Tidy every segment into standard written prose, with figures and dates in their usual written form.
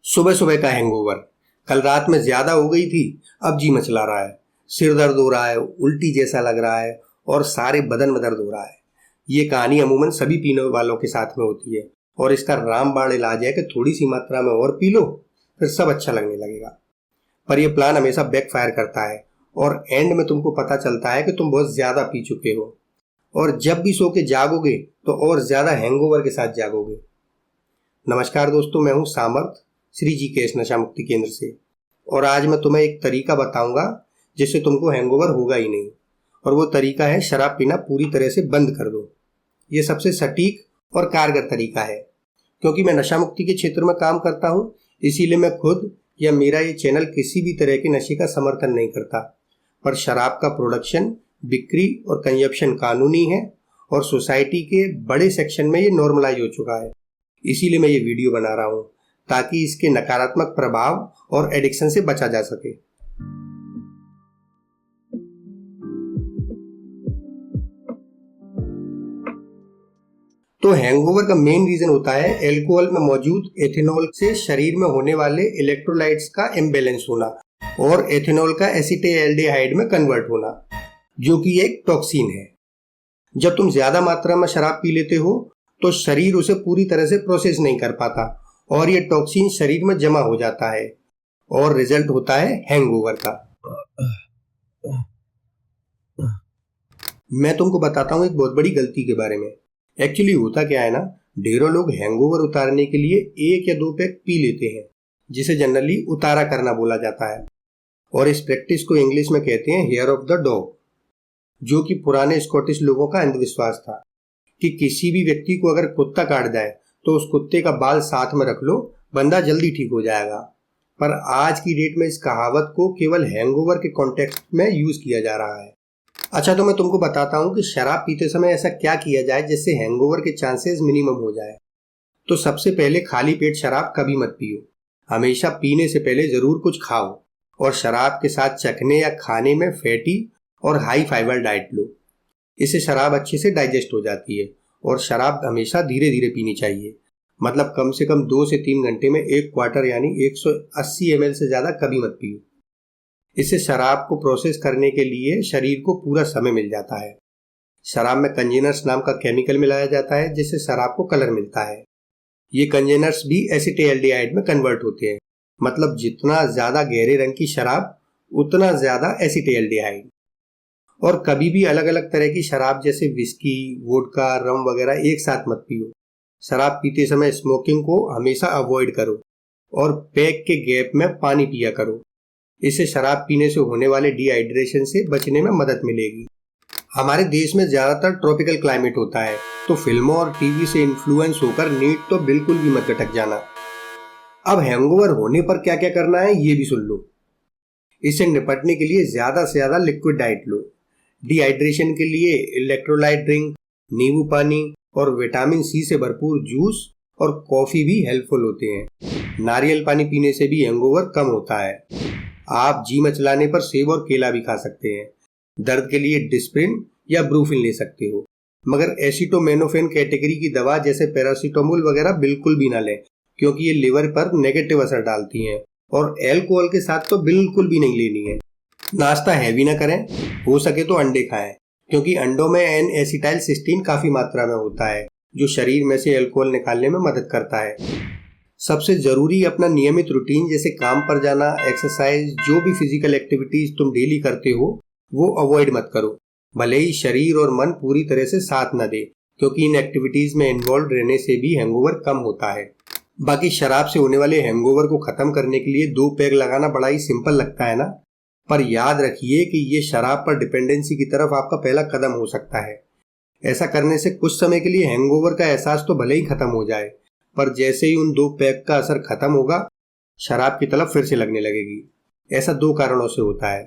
सुबह सुबह का हैंगओवर। कल रात में ज्यादा हो गई थी, अब जी मचला रहा है। सिर दर्द हो रहा है, उल्टी जैसा लग रहा है और सारे बदन में दर्द हो रहा है। ये कहानी अमूमन सभी पीने वालों के साथ में होती है और इसका रामबाण इलाज है कि थोड़ी सी मात्रा में और पी लो, फिर सब अच्छा लगने लगेगा। पर यह प्लान हमेशा बैकफायर करता है और एंड में तुमको पता चलता है कि तुम बहुत ज्यादा पी चुके हो और जब भी सो के जागोगे तो और ज्यादा हैंगओवर के साथ जागोगे। नमस्कार दोस्तों, मैं हूं सामर्थ, श्री जी केश नशा मुक्ति केंद्र से। और आज मैं तुम्हें एक तरीका बताऊंगा जिससे तुमको हैंगओवर होगा ही नहीं। और वो तरीका है शराब पीना पूरी तरह से बंद कर दो। ये सबसे सटीक और कारगर तरीका है। क्योंकि मैं नशा मुक्ति के क्षेत्र में काम करता हूं, इसीलिए मैं खुद या मेरा ये चैनल किसी भी तरह के नशे का समर्थन नहीं करता। पर शराब का प्रोडक्शन, बिक्री और कंजप्शन कानूनी है और सोसाइटी के बड़े सेक्शन में ये नॉर्मलाइज हो चुका है। इसीलिए मैं ये वीडियो बना रहा हूँ ताकि इसके नकारात्मक प्रभाव और एडिक्शन से बचा जा सके। तो हैंगओवर का मेन रीजन होता है अल्कोहल में मौजूद एथेनॉल से शरीर में होने वाले इलेक्ट्रोलाइट्स का इम्बैलेंस होना और एथेनॉल का एसीटेल्डिहाइड में कन्वर्ट होना, जो कि एक टॉक्सिन है। जब तुम ज्यादा मात्रा में शराब पी लेते हो तो शरीर उसे पूरी तरह से प्रोसेस नहीं कर पाता और ये टॉक्सिन शरीर में जमा हो जाता है और रिजल्ट होता है हैंगओवर का। मैं तुमको बताता हूँ एक बहुत बड़ी गलती के बारे में। एक्चुअली होता क्या है ना, ढेरों लोग हैंगओवर उतारने के लिए 1 या 2 पैक पी लेते हैं, जिसे जनरली उतारा करना बोला जाता है। और इस प्रैक्टिस को इंग्लिश में कहते हैं हेयर ऑफ द डॉग, जो कि पुराने स्कॉटिश लोगों का अंधविश्वास था कि किसी भी व्यक्ति को अगर कुत्ता काट जाए तो उस कुत्ते का बाल साथ में रख लो, बंदा जल्दी ठीक हो जाएगा। पर आज की डेट में इस कहावत को केवल हैंगओवर के कॉन्टेक्स्ट में यूज किया जा रहा है। अच्छा, तो मैं तुमको बताता हूँ कि शराब पीते समय ऐसा क्या किया जाए जिससे हैंगओवर के चांसेस मिनिमम हो जाए। तो सबसे पहले खाली पेट शराब कभी मत पियो। हमेशा पीने से पहले जरूर कुछ खाओ और शराब के साथ चखने या खाने में फैटी और हाई फाइबर डाइट लो। इससे शराब अच्छे से डाइजेस्ट हो जाती है। और शराब हमेशा धीरे धीरे पीनी चाहिए, मतलब कम से कम 2 से 3 घंटे में 1 क्वार्टर यानी 180 ml से ज्यादा कभी मत पियो। इससे शराब को प्रोसेस करने के लिए शरीर को पूरा समय मिल जाता है। शराब में कंजेनर्स नाम का केमिकल मिलाया जाता है जिससे शराब को कलर मिलता है। ये कंजेनर्स भी एसीटेल्डिहाइड में कन्वर्ट होते हैं, मतलब जितना ज्यादा गहरे रंग की शराब उतना ज्यादा एसीटेल्डिहाइड। और कभी भी अलग अलग तरह की शराब जैसे विस्की, वोडका, रम वगैरह एक साथ मत पियो। शराब पीते समय स्मोकिंग को हमेशा अवॉइड करो और पैक के गैप में पानी पिया करो। इससे शराब पीने से होने वाले डिहाइड्रेशन से बचने में मदद मिलेगी। हमारे देश में ज्यादातर ट्रॉपिकल क्लाइमेट होता है, तो फिल्मों और टीवी से इन्फ्लुएंस होकर नीट तो बिल्कुल भी मत अटक जाना। अब हैंगओवर होने पर क्या क्या करना है ये भी सुन लो। इससे निपटने के लिए ज्यादा से ज्यादा लिक्विड डाइट लो। डिहाइड्रेशन के लिए इलेक्ट्रोलाइट ड्रिंक, नींबू पानी और विटामिन सी से भरपूर जूस और कॉफी भी हेल्पफुल होते हैं। नारियल पानी पीने से भी हैंगओवर कम होता है। आप जी मचलाने पर सेब और केला भी खा सकते हैं। दर्द के लिए डिस्प्रिन या ब्रूफिन ले सकते हो, मगर एसिटोमेनोफेन कैटेगरी की दवा जैसे पैरासीटामोल वगैरह बिल्कुल भी ना लें, क्योंकि ये लिवर पर नेगेटिव असर डालती हैं। और अल्कोहल के साथ तो बिल्कुल भी नहीं लेनी है। नाश्ता हैवी ना करें, हो सके तो अंडे खाएं, क्योंकि अंडों में एन एसिटाइल सिस्टीन काफी मात्रा में होता है, जो शरीर में से अल्कोहल निकालने में मदद करता है। सबसे जरूरी अपना नियमित रूटीन जैसे काम पर जाना, एक्सरसाइज, जो भी फिजिकल एक्टिविटीज तुम डेली करते हो वो अवॉइड मत करो, भले ही शरीर और मन पूरी तरह से साथ न दे, क्योंकि इन एक्टिविटीज में इन्वॉल्व रहने से भी हैंगओवर कम होता है। बाकी शराब से होने वाले हैंगओवर को खत्म करने के लिए 2 पैक लगाना बड़ा ही सिंपल लगता है ना, पर याद रखिए कि ये शराब पर डिपेंडेंसी की तरफ आपका पहला कदम हो सकता है। ऐसा करने से कुछ समय के लिए हैंगओवर का एहसास तो भले ही खत्म हो जाए, पर जैसे ही उन 2 पैक का असर खत्म होगा, शराब की तलब फिर से लगने लगेगी। ऐसा 2 कारणों से होता है।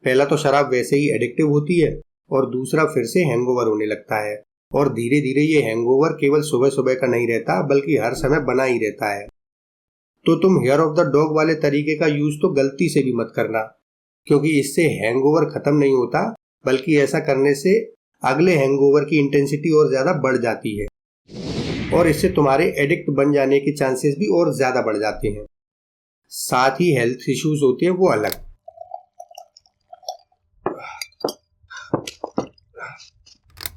पहला तो शराब वैसे ही एडिक्टिव होती है और दूसरा फिर से हैंगओवर होने लगता है। और धीरे धीरे ये हैंगओवर केवल सुबह सुबह का नहीं रहता, बल्कि हर समय बना ही रहता है। तो तुम हेयर ऑफ द डॉग वाले तरीके का यूज तो गलती से भी मत करना, क्योंकि इससे हैंगओवर खत्म नहीं होता, बल्कि ऐसा करने से अगले हैंगओवर की इंटेंसिटी और ज्यादा बढ़ जाती है और इससे तुम्हारे एडिक्ट बन जाने के चांसेस भी और ज्यादा बढ़ जाते हैं। साथ ही हेल्थ इश्यूज होते हैं वो अलग।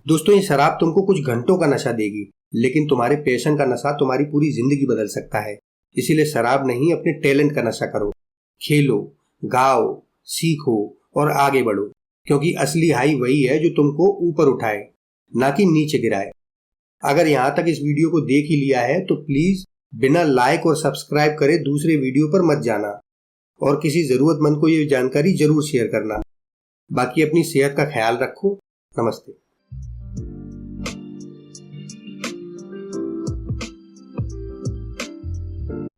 दोस्तों, ये शराब तुमको कुछ घंटों का नशा देगी, लेकिन तुम्हारे पैशन का नशा तुम्हारी पूरी जिंदगी बदल सकता है। इसीलिए शराब नहीं, अपने टैलेंट का नशा करो। खेलो, गाओ, सीखो और आगे बढ़ो, क्योंकि असली हाई वही है जो तुमको ऊपर उठाए, ना कि नीचे गिराए। अगर यहां तक इस वीडियो को देख ही लिया है तो प्लीज बिना लाइक और सब्सक्राइब करे दूसरे वीडियो पर मत जाना और किसी जरूरतमंद को ये जानकारी जरूर शेयर करना। बाकी अपनी सेहत का ख्याल रखो। नमस्ते।